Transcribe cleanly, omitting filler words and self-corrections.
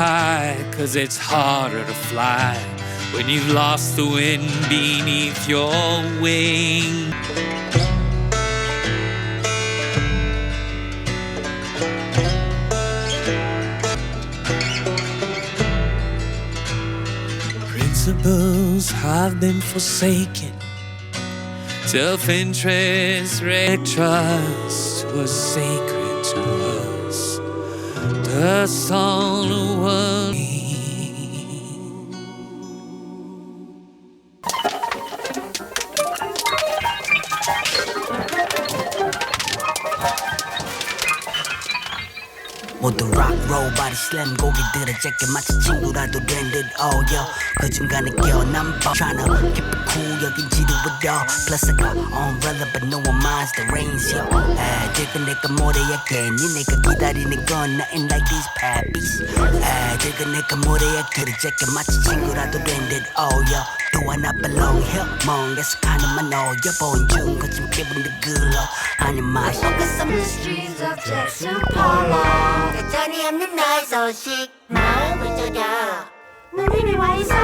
high, 'cause it's harder to fly when you've lost the wind beneath your wing. Principles have been forsaken, self-interest, trust was sacred to us. That's all the world needs. 모두 rock roll body slam 고기들의 재킷 마치 친구라도 된 듯 oh yo 그 중간에 껴난 법 tryna keep it cool 여긴지도 with plus I got umbrella but no one minds the rains yo 애들과 내가 모래야 괜히 내가 기다리는 건 nothing like these pappies 애들과 내가 모래야 그의 재킷 마치 친구라도 된 듯 oh yo Do I not belong here? 멍에서 가는만 어여 보인 중 거친 피부는 글러 아니 맛이 Focus on the streets of Jackson Pollock 여전히 없는 나의 소식 마음을 졸여 눈이 와 있어